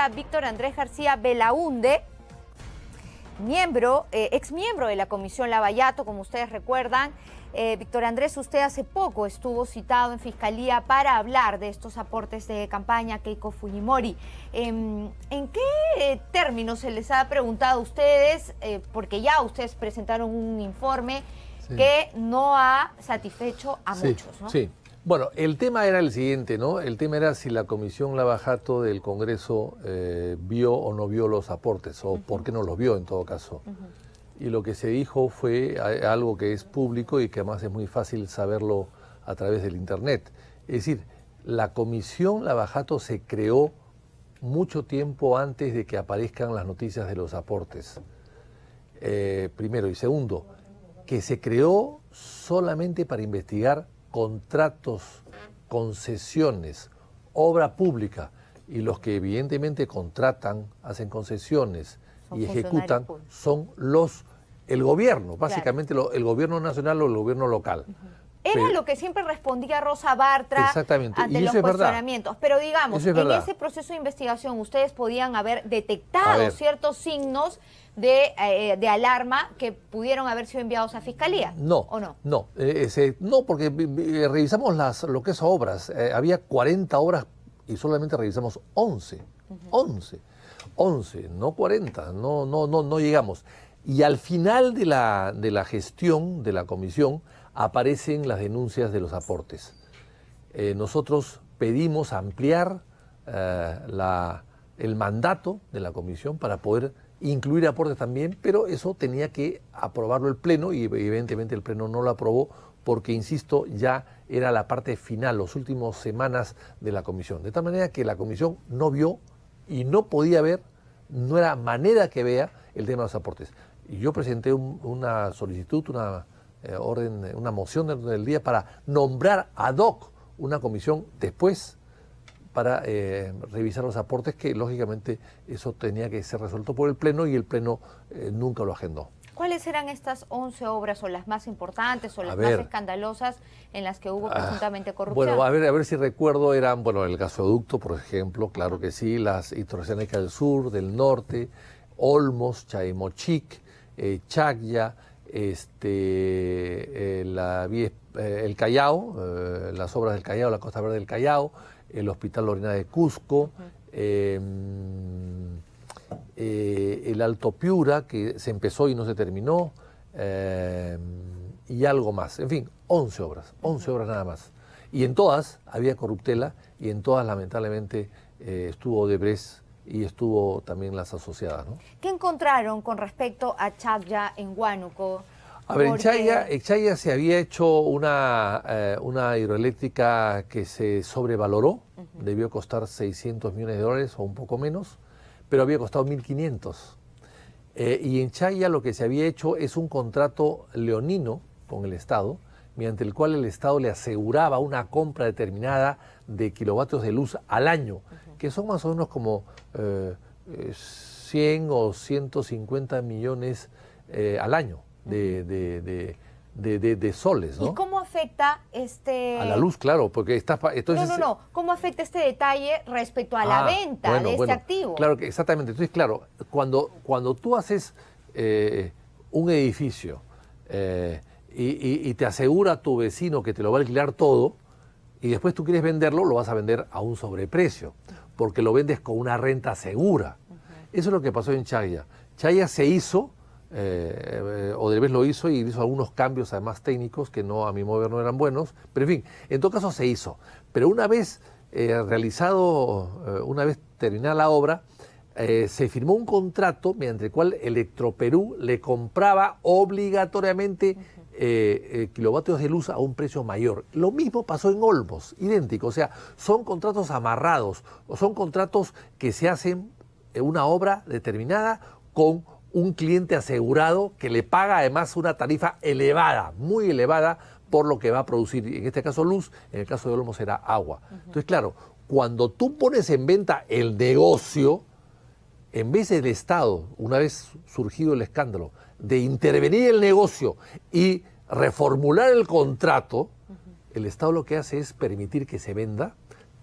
está Víctor Andrés García Belaúnde, ex miembro de la Comisión Lavallato, como ustedes recuerdan. Víctor Andrés, usted hace poco estuvo citado en Fiscalía para hablar de estos aportes de campaña a Keiko Fujimori. ¿En qué términos se les ha preguntado a ustedes? Porque ya ustedes presentaron un informe que no ha satisfecho a muchos, ¿no? Sí. Bueno, el tema era el siguiente, ¿no? El tema era si la Comisión Lavallato del Congreso vio o no vio los aportes, o por qué no los vio en todo caso. Y lo que se dijo fue algo que es público y que además es muy fácil saberlo a través del Internet. Es decir, la Comisión Lavallato se creó mucho tiempo antes de que aparezcan las noticias de los aportes. Primero. Y segundo, que se creó solamente para investigar contratos, concesiones, obra pública, y los que evidentemente contratan, hacen concesiones y ejecutan son el gobierno, básicamente el gobierno nacional o el gobierno local. Era lo que siempre respondía Rosa Bartra ante los cuestionamientos. Pero digamos, en ese proceso de investigación ustedes podían haber detectado ciertos signos de alarma que pudieron haber sido enviados a Fiscalía. No, ¿o no? No, porque revisamos lo que es obras. Había 40 obras y solamente revisamos 11. 11, no 40, no llegamos. Y al final de la gestión de la comisión aparecen las denuncias de los aportes. Nosotros pedimos ampliar el mandato de la comisión para poder incluir aportes también, pero eso tenía que aprobarlo el Pleno y evidentemente el Pleno no lo aprobó porque, insisto, ya era la parte final, las últimas semanas de la comisión. De tal manera que la comisión no vio y no podía ver, no era manera que vea el tema de los aportes. Y yo presenté una solicitud, una moción del día para nombrar ad hoc una comisión después para revisar los aportes, que lógicamente eso tenía que ser resuelto por el Pleno y el Pleno nunca lo agendó. ¿Cuáles eran estas 11 obras o las más importantes o las más escandalosas en las que hubo presuntamente corrupción? Bueno, a ver si recuerdo, eran, el gasoducto, por ejemplo, claro que sí, las hidroeléctricas del sur, del norte, Olmos, Chaimochic, Chacya, el Callao, las obras del Callao, la Costa Verde del Callao, el Hospital Lorena de Cusco, el Alto Piura, que se empezó y no se terminó, y algo más. En fin, 11 obras nada más. Y en todas había corruptela y en todas, lamentablemente, estuvo Odebrecht y estuvo también las asociadas, ¿no? ¿Qué encontraron con respecto a Chacya en Huánuco? A ver, en Chacya se había hecho una hidroeléctrica que se sobrevaloró, debió costar 600 millones de dólares o un poco menos, pero había costado 1.500. Y en Chacya lo que se había hecho es un contrato leonino con el Estado, mediante el cual el Estado le aseguraba una compra determinada de kilovatios de luz al año, que son más o menos como 100 o 150 millones al año de soles, ¿no? ¿Y cómo afecta a la luz, claro, porque entonces... ¿Cómo afecta este detalle respecto a la venta de este activo? Claro, que exactamente. Entonces, claro, cuando tú haces un edificio y te asegura a tu vecino que te lo va a alquilar todo, y después tú quieres venderlo, lo vas a vender a un sobreprecio, porque lo vendes con una renta segura. Eso es lo que pasó en Chacya. Chacya se hizo, Odebrecht lo hizo y hizo algunos cambios además técnicos que a mi modo de ver no eran buenos, pero en fin, en todo caso se hizo. Pero una vez una vez terminada la obra, se firmó un contrato mediante el cual Electroperú le compraba obligatoriamente kilovatios de luz a un precio mayor. Lo mismo pasó en Olmos, idéntico. O sea, son contratos amarrados, o son contratos que se hacen en una obra determinada con un cliente asegurado que le paga además una tarifa elevada, muy elevada, por lo que va a producir, en este caso luz, en el caso de Olmos era agua. Entonces, claro, cuando tú pones en venta el negocio, en vez del Estado, una vez surgido el escándalo, de intervenir el negocio y reformular el contrato, el Estado lo que hace es permitir que se venda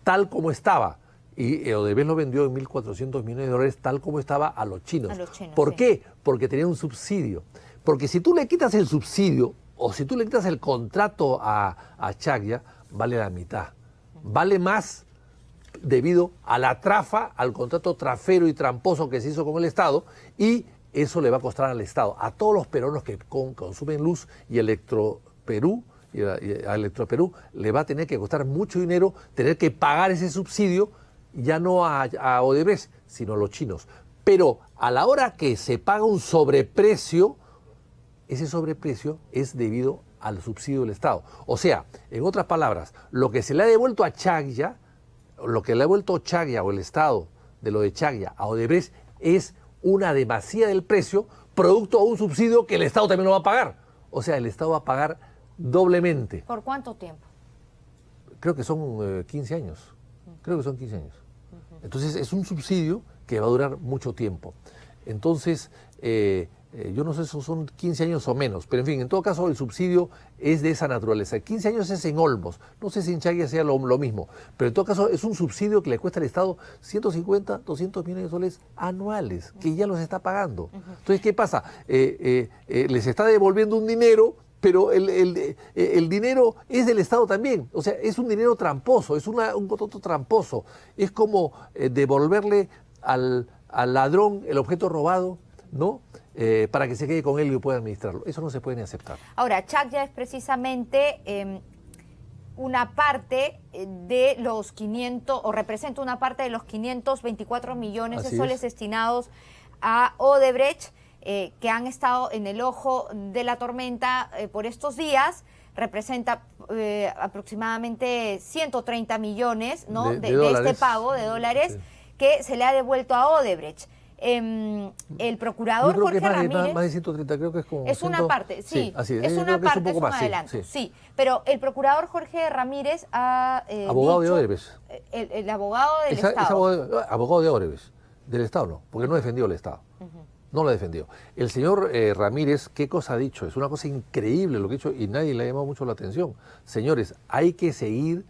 tal como estaba. Y Odebrecht lo vendió en 1.400 millones de dólares tal como estaba a los chinos. A los chinos, ¿Por sí. qué? Porque tenía un subsidio. Porque si tú le quitas el subsidio o si tú le quitas el contrato a Chaggia, vale la mitad. Vale más debido a la trafa, al contrato trafero y tramposo que se hizo con el Estado, y eso le va a costar al Estado, a todos los peruanos que consumen luz, y Electroperú, y a Electroperú le va a tener que costar mucho dinero tener que pagar ese subsidio, ya no a Odebrecht, sino a los chinos. Pero a la hora que se paga un sobreprecio, ese sobreprecio es debido al subsidio del Estado. O sea, en otras palabras, lo que se le ha devuelto a Chaggia, lo que le ha devuelto Chaggia o el Estado de lo de Chaggia a Odebrecht es una demasía del precio, producto de un subsidio que el Estado también lo va a pagar. O sea, el Estado va a pagar doblemente. ¿Por cuánto tiempo? Creo que son 15 años. Creo que son 15 años. Entonces, es un subsidio que va a durar mucho tiempo. Entonces, yo no sé si son 15 años o menos, pero en fin, en todo caso el subsidio es de esa naturaleza. 15 años es en Olmos, no sé si en Chaggia sea lo mismo, pero en todo caso es un subsidio que le cuesta al Estado 150, 200 millones de soles anuales, que ya los está pagando. Entonces, ¿qué pasa? Les está devolviendo un dinero, pero el dinero es del Estado también. O sea, es un dinero tramposo, es un contrato tramposo. Es como devolverle al ladrón el objeto robado, ¿no? Para que se quede con él y pueda administrarlo. Eso no se puede ni aceptar. Ahora, Chaggia es precisamente una parte de los 500, o representa una parte de los 524 millones de soles destinados a Odebrecht, que han estado en el ojo de la tormenta por estos días. Representa aproximadamente 130 millones, ¿no? de este pago de dólares que se le ha devuelto a Odebrecht. El procurador Jorge Ramírez... Más de 130, creo que es como... Es una parte, sí, así es una parte, es un adelanto, sí. Pero el procurador Jorge Ramírez ha abogado dicho, de Odebrecht. El abogado del Estado. Es abogado de Odebrecht, del Estado no, porque no defendió el Estado. No lo defendió. El señor Ramírez, ¿qué cosa ha dicho? Es una cosa increíble lo que ha dicho y nadie le ha llamado mucho la atención. Señores, hay que seguir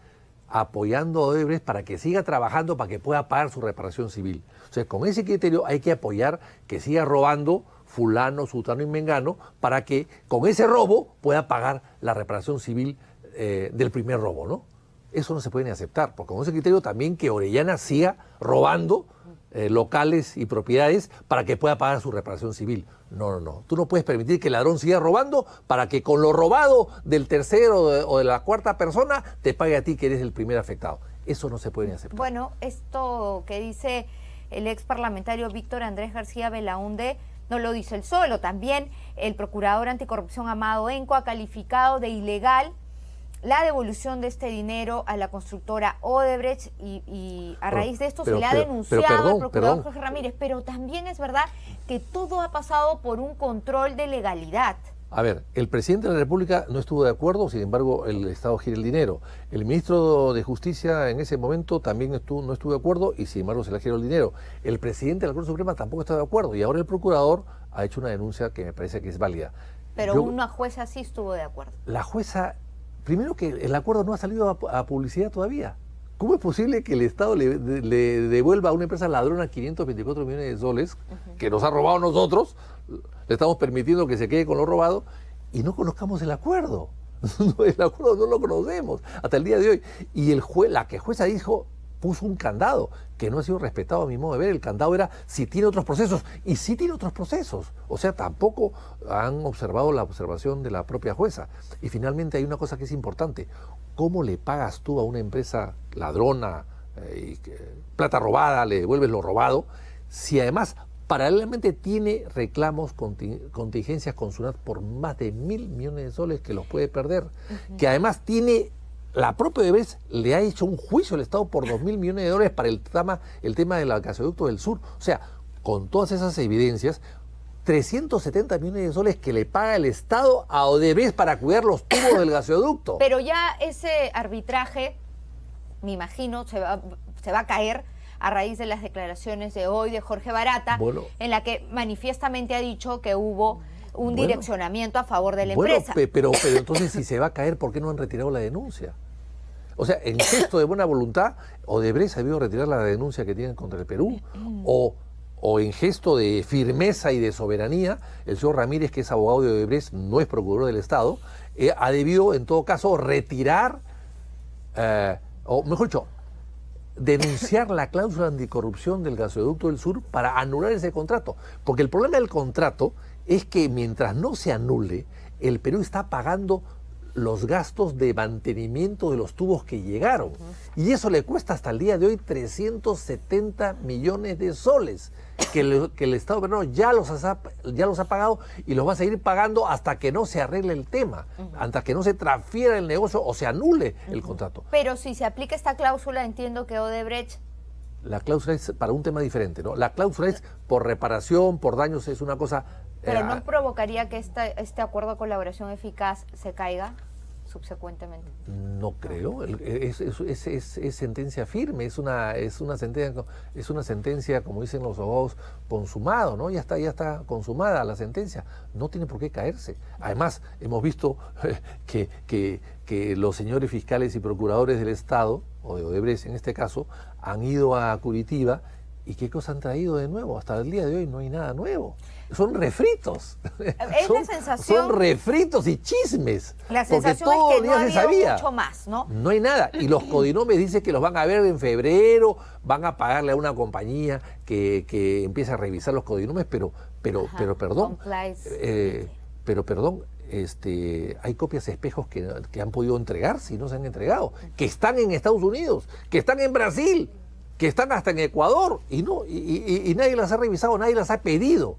apoyando a Odebrecht para que siga trabajando, para que pueda pagar su reparación civil. O sea, con ese criterio hay que apoyar que siga robando fulano, sutano y mengano para que con ese robo pueda pagar la reparación civil del primer robo, ¿no? Eso no se puede ni aceptar, porque con ese criterio también que Orellana siga robando locales y propiedades para que pueda pagar su reparación civil. No. Tú no puedes permitir que el ladrón siga robando para que con lo robado del tercero o de la cuarta persona te pague a ti que eres el primer afectado. Eso no se puede ni aceptar. Bueno, esto que dice el ex parlamentario Víctor Andrés García Belaúnde no lo dice él solo. También el procurador anticorrupción Amado Enco ha calificado de ilegal la devolución de este dinero a la constructora Odebrecht y a raíz de esto se le ha denunciado al procurador Jorge Ramírez, pero también es verdad que todo ha pasado por un control de legalidad. A ver, el presidente de la República no estuvo de acuerdo, sin embargo el Estado gira el dinero. El ministro de Justicia en ese momento también no estuvo de acuerdo y sin embargo se le giró el dinero. El presidente de la Corte Suprema tampoco está de acuerdo y ahora el procurador ha hecho una denuncia que me parece que es válida. Pero una jueza sí estuvo de acuerdo. La jueza... Primero que el acuerdo no ha salido a publicidad todavía. ¿Cómo es posible que el Estado le devuelva a una empresa ladrona 524 millones de soles que nos ha robado a nosotros? Le estamos permitiendo que se quede con lo robado y no conozcamos el acuerdo. El acuerdo no lo conocemos hasta el día de hoy. Y la jueza dijo, puso un candado que no ha sido respetado a mi modo de ver. El candado era si tiene otros procesos. Y sí tiene otros procesos. O sea, tampoco han observado la observación de la propia jueza. Y finalmente hay una cosa que es importante. ¿Cómo le pagas tú a una empresa ladrona, plata robada, le devuelves lo robado, si además paralelamente tiene reclamos, contingencias con SUNAT por más de 1.000 millones de soles que los puede perder? Que además tiene... La propia Odebrecht le ha hecho un juicio al Estado por 2.000 millones de dólares para el tema del gasoducto del sur. O sea, con todas esas evidencias, 370 millones de soles que le paga el Estado a Odebrecht para cuidar los tubos del gasoducto. Pero ya ese arbitraje, me imagino, se va a caer a raíz de las declaraciones de hoy de Jorge Barata, en la que manifiestamente ha dicho que hubo un direccionamiento a favor de la empresa. Pero entonces si se va a caer, ¿por qué no han retirado la denuncia? O sea, en gesto de buena voluntad, Odebrecht ha debido retirar la denuncia que tienen contra el Perú, o en gesto de firmeza y de soberanía, el señor Ramírez, que es abogado de Odebrecht, no es procurador del Estado, ha debido, en todo caso, retirar, o mejor dicho, denunciar la cláusula anticorrupción del gasoducto del Sur para anular ese contrato. Porque el problema del contrato es que mientras no se anule, el Perú está pagando los gastos de mantenimiento de los tubos que llegaron. Y eso le cuesta hasta el día de hoy 370 millones de soles, que el Estado peruano ya los ha pagado y los va a seguir pagando hasta que no se arregle el tema, hasta que no se transfiera el negocio o se anule el contrato. Pero si se aplica esta cláusula, entiendo que Odebrecht... La cláusula es para un tema diferente, ¿no? La cláusula es por reparación, por daños, es una cosa... ¿Pero no provocaría que este acuerdo de colaboración eficaz se caiga subsecuentemente? No creo, es sentencia firme, es una sentencia, como dicen los abogados, consumado, ¿no? Ya está consumada la sentencia, no tiene por qué caerse. Además, hemos visto que los señores fiscales y procuradores del Estado, o de Odebrecht en este caso, han ido a Curitiba. ¿Y qué cosa han traído de nuevo? Hasta el día de hoy no hay nada nuevo. Son refritos. La sensación, son refritos y chismes. La sensación porque todo es que no ya se sabía. mucho más, ¿no? No hay nada. Y los codinomes dicen que los van a ver en febrero, van a pagarle a una compañía que empieza a revisar los codinomes, pero perdón. Hay copias espejos que han podido entregarse y no se han entregado, que están en Estados Unidos, que están en Brasil, que están hasta en Ecuador, y nadie las ha revisado, nadie las ha pedido.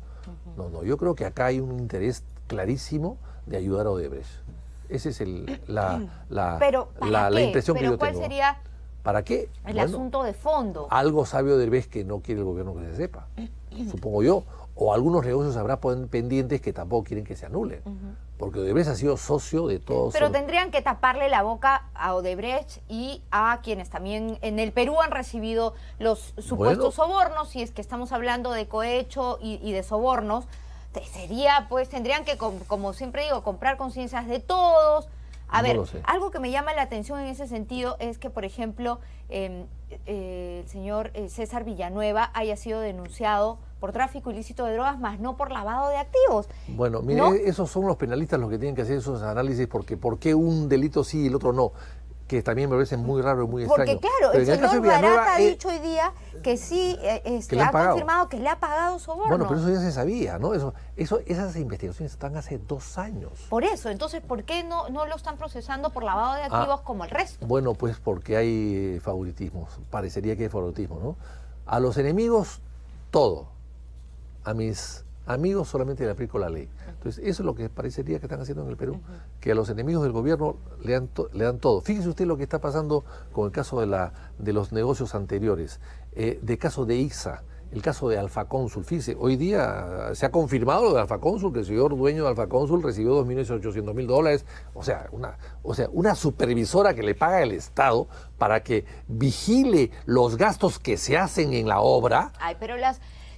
No, yo creo que acá hay un interés clarísimo de ayudar a Odebrecht. Esa es la impresión que yo tengo. ¿Cuál sería ¿Para qué? el asunto de fondo? Algo sabe Odebrecht que no quiere el gobierno que se sepa, supongo yo. O algunos negocios habrá pendientes que tampoco quieren que se anulen. Porque Odebrecht ha sido socio de todos. Pero tendrían que taparle la boca a Odebrecht y a quienes también en el Perú han recibido los supuestos sobornos, si es que estamos hablando de cohecho y de sobornos. Tendrían que, como siempre digo, comprar conciencias de todos. A ver, algo que me llama la atención en ese sentido es que, por ejemplo, el señor César Villanueva haya sido denunciado por tráfico ilícito de drogas, más no por lavado de activos. Bueno, mire, ¿no? Esos son los penalistas los que tienen que hacer esos análisis, porque ¿por qué un delito sí y el otro no? Que también me parece muy raro y muy extraño. Porque claro, el señor Barata ha dicho hoy día que sí, que ha confirmado que le ha pagado sobornos. Bueno, pero eso ya se sabía, ¿no? Esas investigaciones están hace 2 años. Por eso, entonces, ¿por qué no lo están procesando por lavado de activos como el resto? Bueno, pues porque hay favoritismos, parecería que hay favoritismo, ¿no? A los enemigos, todo. A mis amigos solamente le aplico la ley. Entonces, eso es lo que parecería que están haciendo en el Perú, que a los enemigos del gobierno le dan todo. Fíjese usted lo que está pasando con el caso de los negocios anteriores, del caso de ICSA, el caso de Alfacónsul. Fíjese, hoy día se ha confirmado lo de Alfacónsul, que el señor dueño de Alfacónsul recibió $2.800.000, o sea, una supervisora que le paga el Estado para que vigile los gastos que se hacen en la obra. Ay, pero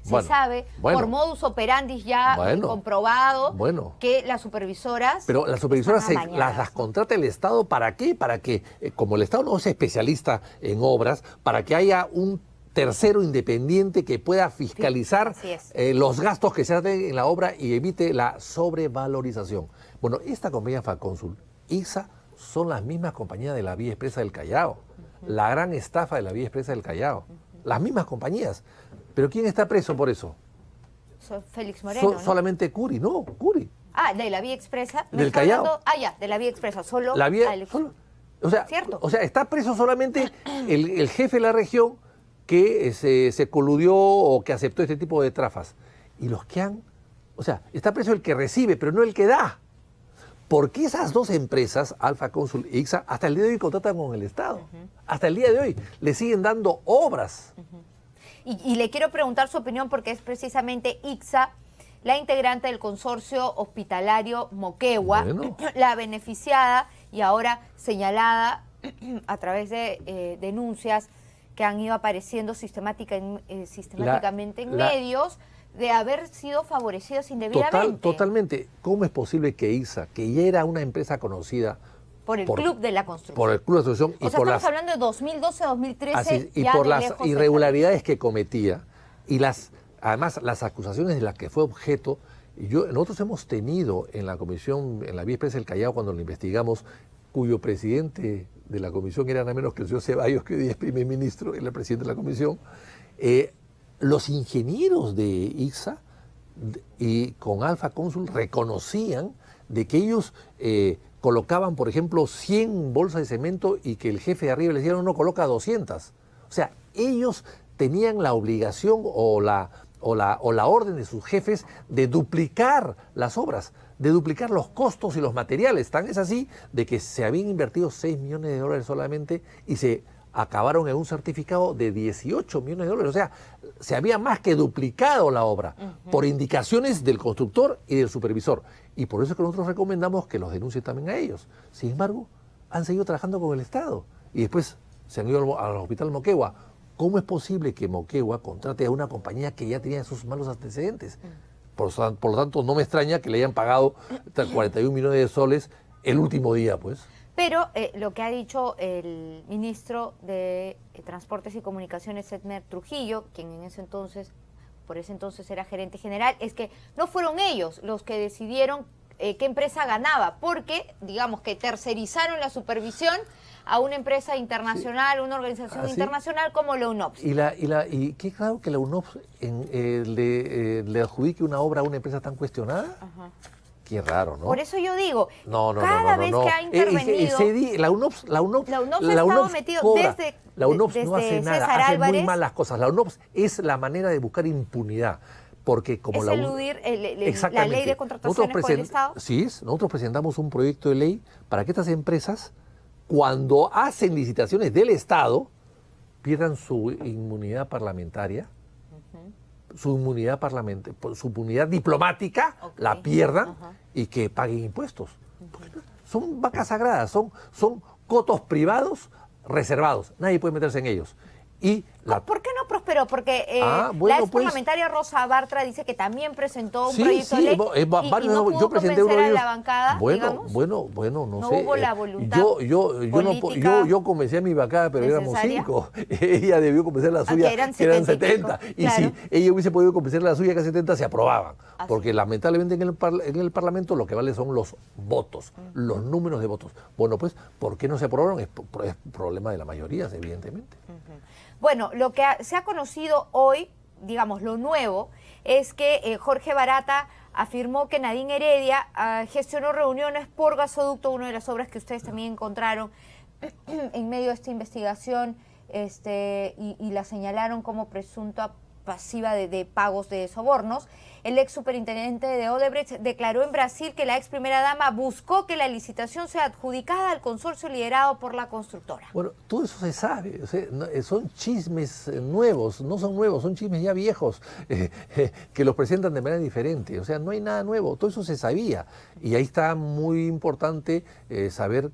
se sabe por modus operandi ya comprobado que las supervisoras... Pero las supervisoras las contrata el Estado, ¿para qué? Para que, como el Estado no es especialista en obras, para que haya un tercero independiente que pueda fiscalizar los gastos que se hacen en la obra y evite la sobrevalorización. Bueno, esta compañía Falconsul, ICSA, son las mismas compañías de la Vía Expresa del Callao, la gran estafa de la Vía Expresa del Callao, las mismas compañías. ¿Pero quién está preso por eso? Félix Moreno, ¿no? Solamente Curi, no, Curi. Ah, de la Vía Expresa. Del Callao. De la Vía Expresa, solo. ¿Cierto? O sea, está preso solamente el jefe de la región que se coludió o que aceptó este tipo de trafas. Y los que han... O sea, está preso el que recibe, pero no el que da. Porque esas dos empresas, Alfacónsul e ICSA, hasta el día de hoy contratan con el Estado. Hasta el día de hoy le siguen dando obras. Y le quiero preguntar su opinión porque es precisamente ICSA, la integrante del consorcio hospitalario Moquegua, la beneficiada y ahora señalada a través de denuncias que han ido apareciendo sistemáticamente en medios de haber sido favorecidos indebidamente. Totalmente. ¿Cómo es posible que ICSA, que ya era una empresa conocida Por el Club de la Construcción. Por el Club de la Construcción. O sea, estamos hablando de 2012, 2013. Y por las irregularidades que cometía y además las acusaciones de las que fue objeto. Nosotros hemos tenido en la comisión, en la Vía Expresa del Callao, cuando lo investigamos, cuyo presidente de la comisión era nada menos que el señor Ceballos, que hoy día es primer ministro, era el presidente de la comisión, los ingenieros de ICSA y con Alfa Cónsul reconocían de que ellos colocaban, por ejemplo, 100 bolsas de cemento y que el jefe de arriba les decía, no, coloca 200. O sea, ellos tenían la obligación o la orden de sus jefes de duplicar las obras, de duplicar los costos y los materiales. Tan es así de que se habían invertido 6 millones de dólares solamente y se acabaron en un certificado de 18 millones de dólares. O sea, se había más que duplicado la obra por indicaciones del constructor y del supervisor. Y por eso es que nosotros recomendamos que los denuncien también a ellos. Sin embargo, han seguido trabajando con el Estado y después se han ido al Hospital Moquegua. ¿Cómo es posible que Moquegua contrate a una compañía que ya tenía esos malos antecedentes? Por lo tanto, no me extraña que le hayan pagado 41 millones de soles el último día, pues. Pero lo que ha dicho el ministro de Transportes y Comunicaciones, Edmer Trujillo, quien por ese entonces era gerente general, es que no fueron ellos los que decidieron qué empresa ganaba, porque, digamos, que tercerizaron la supervisión a una empresa internacional, una organización internacional como la UNOPS. ¿Y qué claro que la UNOPS le adjudique una obra a una empresa tan cuestionada? Ajá. Qué raro, ¿no? Por eso yo digo, cada vez que ha intervenido... La UNOPS ha estado metido desde la UNOPS no hace nada, hace muy mal las cosas. La UNOPS es la manera de buscar impunidad. Porque como es eludir la ley de contrataciones por el Estado. Sí, nosotros presentamos un proyecto de ley para que estas empresas, cuando hacen licitaciones del Estado, pierdan su inmunidad parlamentaria, su inmunidad diplomática, la pierdan y que paguen impuestos. Son vacas sagradas, son cotos privados reservados, nadie puede meterse en ellos. ¿Por qué no prosperó? Porque la ex parlamentaria Rosa Bartra dice que también presentó un proyecto de ley y no pudo convencer a la bancada, digamos. Bueno, no sé. No hubo la voluntad yo convencí a mi bancada, pero necesaria. Éramos 5. Ella debió convencer la suya, que eran 70. Y claro, si ella hubiese podido convencer la suya, que 70, se aprobaban. Porque lamentablemente en el Parlamento lo que vale son los votos, los números de votos. Bueno, pues, ¿por qué no se aprobaron? Es problema de la mayoría, evidentemente. Bueno, lo que se ha conocido hoy, digamos, lo nuevo, es que Jorge Barata afirmó que Nadine Heredia gestionó reuniones por gasoducto, una de las obras que ustedes también encontraron en medio de esta investigación, y la señalaron como presunta pasiva de pagos de sobornos. El ex superintendente de Odebrecht declaró en Brasil que la ex primera dama buscó que la licitación sea adjudicada al consorcio liderado por la constructora. Bueno, todo eso se sabe, o sea, son chismes nuevos, no son nuevos, son chismes ya viejos, que los presentan de manera diferente, o sea, no hay nada nuevo, todo eso se sabía, y ahí está muy importante saber...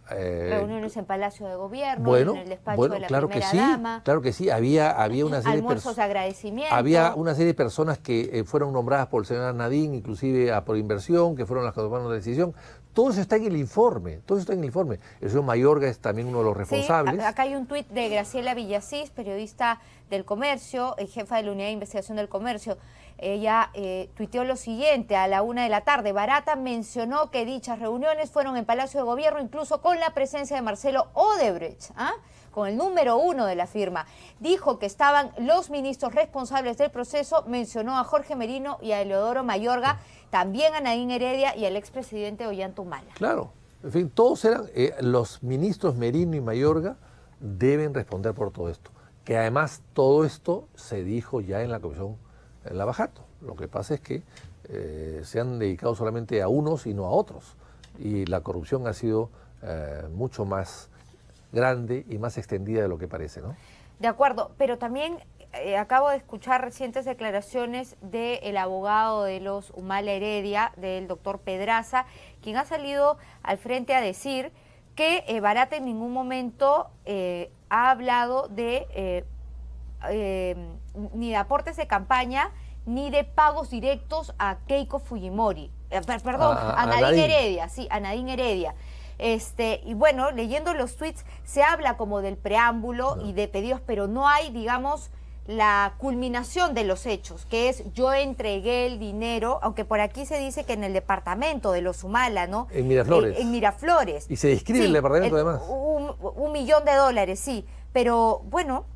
reuniones en Palacio de Gobierno, en el despacho de la primera dama. Claro que sí, había una serie almuerzos de agradecimiento. Había una serie de personas que fueron nombradas por el señor Nadine, inclusive por inversión, que fueron las que tomaron la decisión. Todo eso está en el informe, El señor Mayorga es también uno de los responsables. Sí, acá hay un tuit de Graciela Villasís, periodista del Comercio, jefa de la Unidad de Investigación del Comercio. Ella tuiteó lo siguiente: a la 1:00 p.m, Barata mencionó que dichas reuniones fueron en Palacio de Gobierno, incluso con la presencia de Marcelo Odebrecht, con el número 1 de la firma. Dijo que estaban los ministros responsables del proceso, mencionó a Jorge Merino y a Eleodoro Mayorga, también a Nadine Heredia y al expresidente Ollanta Humala. Claro, en fin, todos eran, los ministros Merino y Mayorga deben responder por todo esto. Que además todo esto se dijo ya en la Comisión Lavajato. Lo que pasa es que se han dedicado solamente a unos y no a otros. Y la corrupción ha sido mucho más grande y más extendida de lo que parece, ¿no? De acuerdo, pero también acabo de escuchar recientes declaraciones del abogado de los Humala Heredia, del doctor Pedraza, quien ha salido al frente a decir que Barata en ningún momento ha hablado de ni de aportes de campaña ni de pagos directos a Keiko Fujimori, perdón, a Nadine Heredia, sí, a Nadine Heredia. Y bueno, leyendo los tweets se habla como del preámbulo y de pedidos, pero no hay, digamos, la culminación de los hechos, que es yo entregué el dinero, aunque por aquí se dice que en el departamento de los Humala, ¿no? En Miraflores. En Miraflores. Y se describe el departamento además. $1 millón, sí, pero bueno,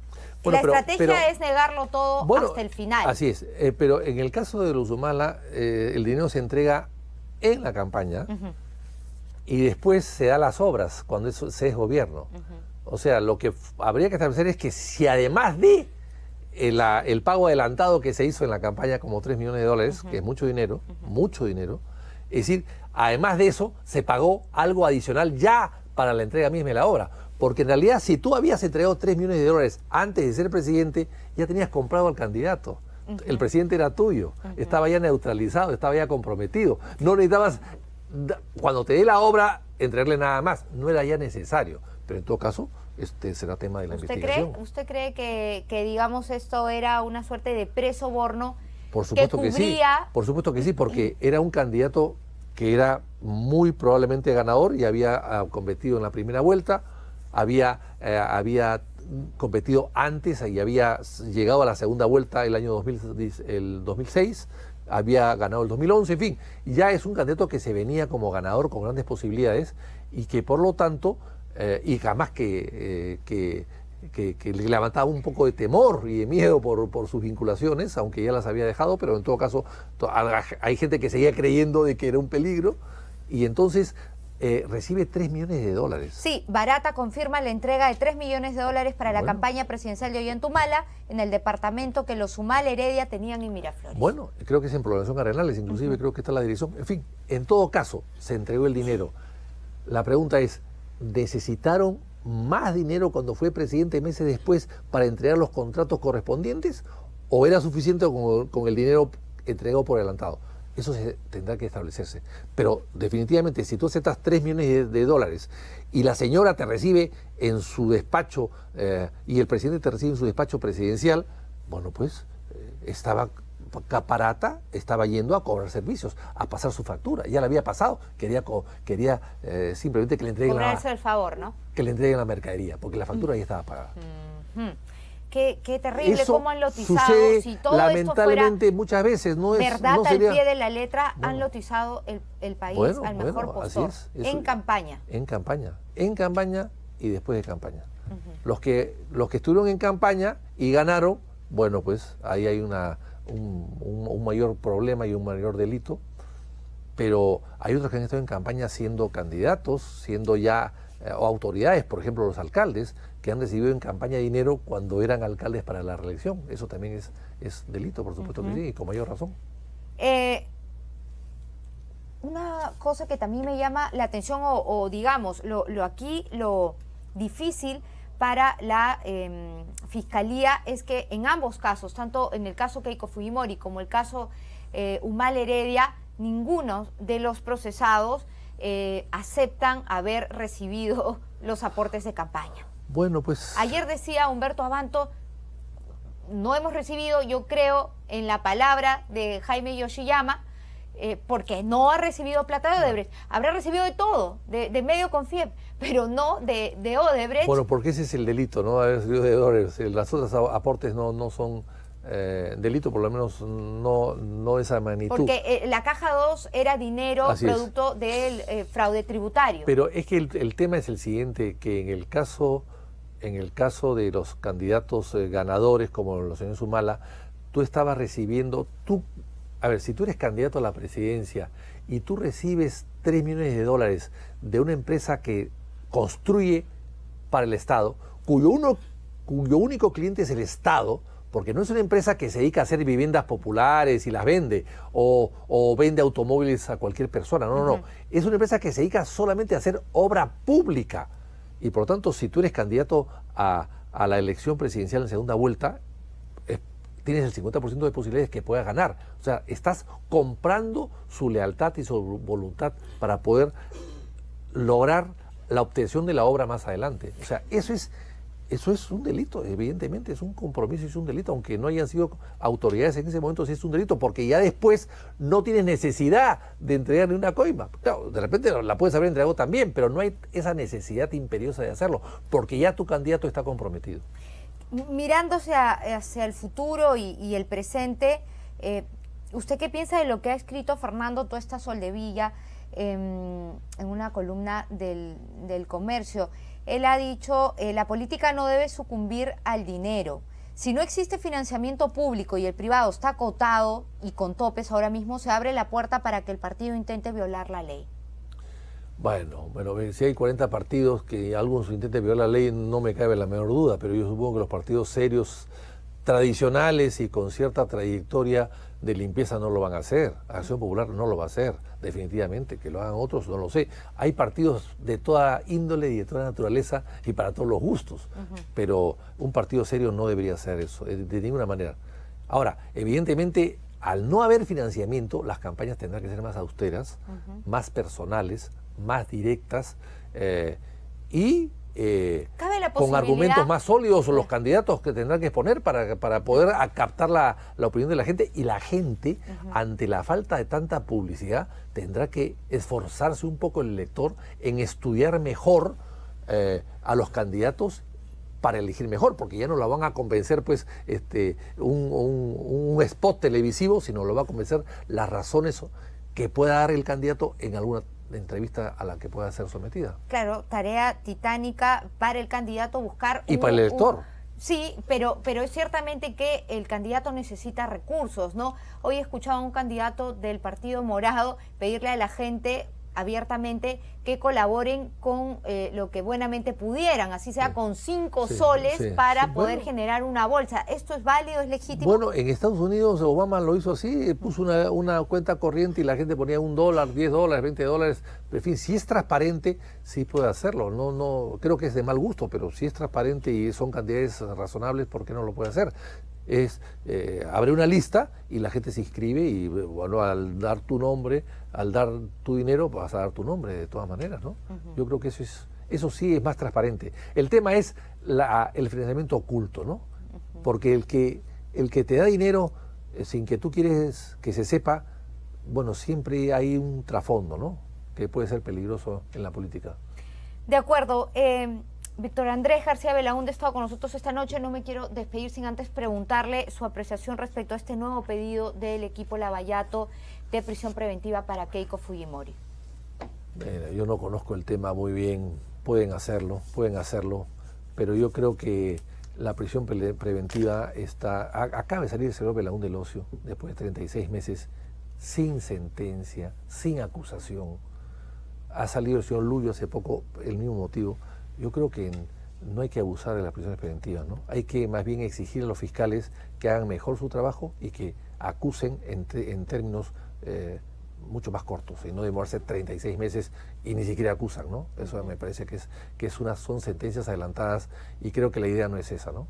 la estrategia es negarlo todo hasta el final. Así es, pero en el caso de los Humala, el dinero se entrega en la campaña y después se da las obras cuando se es gobierno. O sea, lo que habría que establecer es que si además de el pago adelantado que se hizo en la campaña, como $3 millones, que es mucho dinero, es decir, además de eso, se pagó algo adicional ya para la entrega misma de la obra. Porque en realidad, si tú habías entregado $3 millones antes de ser presidente, ya tenías comprado al candidato. El presidente era tuyo, estaba ya neutralizado, estaba ya comprometido. No necesitabas, cuando te dé la obra, entregarle nada más. No era ya necesario. Pero en todo caso, este será tema de la investigación. ¿Usted cree que digamos, esto era una suerte de presoborno? Por supuesto que sí. Por supuesto que sí, porque era un candidato que era muy probablemente ganador y había competido en la primera vuelta, había competido antes y había llegado a la segunda vuelta el año 2006, había ganado el 2011, en fin, ya es un candidato que se venía como ganador con grandes posibilidades y que por lo tanto, y jamás que le levantaba un poco de temor y de miedo por sus vinculaciones, aunque ya las había dejado, pero en todo caso hay gente que seguía creyendo de que era un peligro, y entonces recibe $3 millones. Sí, Barata confirma la entrega de $3 millones para la campaña presidencial de Ollanta en el departamento que los Humala Heredia tenían en Miraflores. Bueno, creo que es en Población Arenales, inclusive creo que está la dirección. En fin, en todo caso, se entregó el dinero. La pregunta es, ¿necesitaron más dinero cuando fue presidente meses después para entregar los contratos correspondientes? ¿O era suficiente con el dinero entregado por adelantado? Eso tendrá que establecerse. Pero definitivamente, si tú aceptas $3 millones y la señora te recibe en su despacho y el presidente te recibe en su despacho presidencial, bueno, pues estaba Barata, estaba yendo a cobrar servicios, a pasar su factura. Ya la había pasado, quería simplemente que le entreguen cobrarse el favor, ¿no? Que le entreguen la mercadería, porque la factura ya estaba pagada. Qué terrible cómo han lotizado. Sucede, si todo lamentablemente, esto fuera muchas veces no es verdad no sería, al pie de la letra, han lotizado el país al mejor postor. En campaña. En campaña y después de campaña. Los que estuvieron en campaña y ganaron, bueno, pues ahí hay un mayor problema y un mayor delito, pero hay otros que han estado en campaña siendo candidatos, siendo ya o autoridades, por ejemplo los alcaldes, que han recibido en campaña dinero cuando eran alcaldes para la reelección. Eso también es delito, por supuesto que sí, y con mayor razón. Una cosa que también me llama la atención, o digamos, lo difícil para la Fiscalía es que en ambos casos, tanto en el caso Keiko Fujimori como el caso Humala Heredia, ninguno de los procesados aceptan haber recibido los aportes de campaña. Bueno, pues... Ayer decía Humberto Abanto, no hemos recibido, yo creo, en la palabra de Jaime Yoshiyama, porque no ha recibido plata de Odebrecht. Habrá recibido de todo, de medio Confiep, pero no de Odebrecht. Bueno, porque ese es el delito, ¿no? Haber recibido de Odebrecht. Las otras aportes no son delito, por lo menos no de esa magnitud. Porque la caja 2 era dinero producto del fraude tributario. Pero es que el tema es el siguiente, que en el caso de los candidatos ganadores, como los señores Humala, tú estabas recibiendo, si tú eres candidato a la presidencia y tú recibes $3 millones de una empresa que construye para el Estado, cuyo único cliente es el Estado, porque no es una empresa que se dedica a hacer viviendas populares y las vende, o vende automóviles a cualquier persona, no. Es una empresa que se dedica solamente a hacer obra pública. Y por lo tanto, si tú eres candidato a la elección presidencial en segunda vuelta, tienes el 50% de posibilidades que puedas ganar. O sea, estás comprando su lealtad y su voluntad para poder lograr la obtención de la obra más adelante. O sea, eso es eso es un delito, evidentemente es un compromiso, es un delito, aunque no hayan sido autoridades en ese momento, sí es un delito, porque ya después no tienes necesidad de entregarle una coima. Claro, de repente la puedes haber entregado también, pero no hay esa necesidad imperiosa de hacerlo, porque ya tu candidato está comprometido. Mirándose hacia el futuro y el presente, ¿usted qué piensa de lo que ha escrito Fernando Tuesta Soldevilla en una columna del Comercio? Él ha dicho, la política no debe sucumbir al dinero. Si no existe financiamiento público y el privado está acotado y con topes, ahora mismo se abre la puerta para que el partido intente violar la ley. Bueno, si hay 40 partidos que algunos intenten violar la ley, no me cabe la menor duda, pero yo supongo que los partidos serios, tradicionales y con cierta trayectoria de limpieza no lo van a hacer. Acción Popular no lo va a hacer, definitivamente. Que lo hagan otros, no lo sé. Hay partidos de toda índole y de toda naturaleza y para todos los gustos, pero un partido serio no debería hacer eso, de ninguna manera. Ahora, evidentemente, al no haber financiamiento, las campañas tendrán que ser más austeras, más personales, más directas y con argumentos más sólidos, o los candidatos que tendrán que exponer para poder captar la opinión de la gente, y la gente, ante la falta de tanta publicidad, tendrá que esforzarse un poco el elector en estudiar mejor a los candidatos para elegir mejor, porque ya no la van a convencer pues un spot televisivo, sino lo va a convencer las razones que pueda dar el candidato en alguna entrevista a la que pueda ser sometida. Claro, tarea titánica para el candidato buscar... Y para el elector. Sí, pero es ciertamente que el candidato necesita recursos, ¿no? Hoy he escuchado a un candidato del Partido Morado pedirle a la gente abiertamente que colaboren con lo que buenamente pudieran, así sea con 5 soles para poder generar una bolsa. ¿Esto es válido, es legítimo? Bueno, en Estados Unidos Obama lo hizo así, puso una cuenta corriente y la gente ponía $1, $10, $20, en fin, si es transparente, sí puede hacerlo. No creo que es de mal gusto, pero si es transparente y son cantidades razonables, ¿por qué no lo puede hacer? Abre una lista y la gente se inscribe y bueno, al dar tu nombre, al dar tu dinero, vas a dar tu nombre de todas maneras, ¿no? Yo creo que eso sí es más transparente. El tema es el financiamiento oculto, ¿no? Porque el que te da dinero sin que tú quieres que se sepa, bueno, siempre hay un trasfondo, ¿no? Que puede ser peligroso en la política. De acuerdo. Víctor Andrés García Belaúnde ha estado con nosotros esta noche. No me quiero despedir sin antes preguntarle su apreciación respecto a este nuevo pedido del equipo Lavallato de prisión preventiva para Keiko Fujimori. Mira, yo no conozco el tema muy bien, pueden hacerlo, pero yo creo que la prisión preventiva acaba de salir el señor Belaúnde Locio después de 36 meses sin sentencia, sin acusación. Ha salido el señor Lullo hace poco, el mismo motivo. Yo creo que no hay que abusar de las prisiones preventivas, ¿no? Hay que más bien exigir a los fiscales que hagan mejor su trabajo y que acusen en términos mucho más cortos y no demorarse 36 meses y ni siquiera acusan, ¿no? Eso me parece que son sentencias adelantadas y creo que la idea no es esa, ¿no?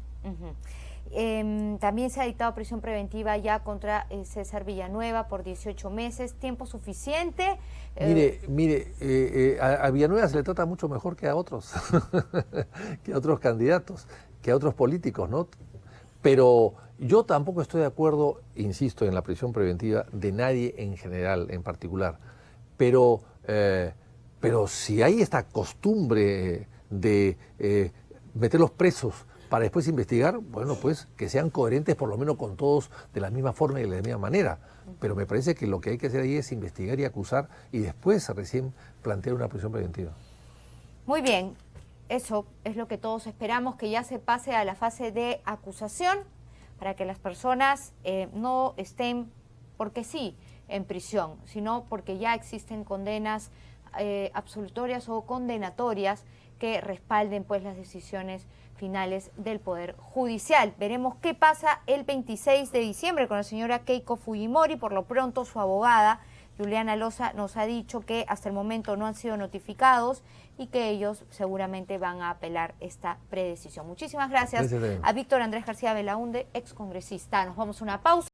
También se ha dictado prisión preventiva ya contra César Villanueva por 18 meses, ¿tiempo suficiente? Mire, a Villanueva se le trata mucho mejor que a otros, que a otros candidatos, que a otros políticos, ¿no? Pero yo tampoco estoy de acuerdo, insisto, en la prisión preventiva de nadie en general, en particular. Pero si hay esta costumbre de meterlos presos para después investigar, bueno, pues que sean coherentes por lo menos con todos de la misma forma y de la misma manera. Pero me parece que lo que hay que hacer ahí es investigar y acusar y después recién plantear una prisión preventiva. Muy bien, eso es lo que todos esperamos, que ya se pase a la fase de acusación para que las personas no estén porque sí en prisión, sino porque ya existen condenas absolutorias o condenatorias que respalden pues las decisiones finales del Poder Judicial. Veremos qué pasa el 26 de diciembre con la señora Keiko Fujimori. Por lo pronto, su abogada, Juliana Loza, nos ha dicho que hasta el momento no han sido notificados y que ellos seguramente van a apelar esta predecisión. Muchísimas gracias a Víctor Andrés García Belaúnde, excongresista. Nos vamos a una pausa.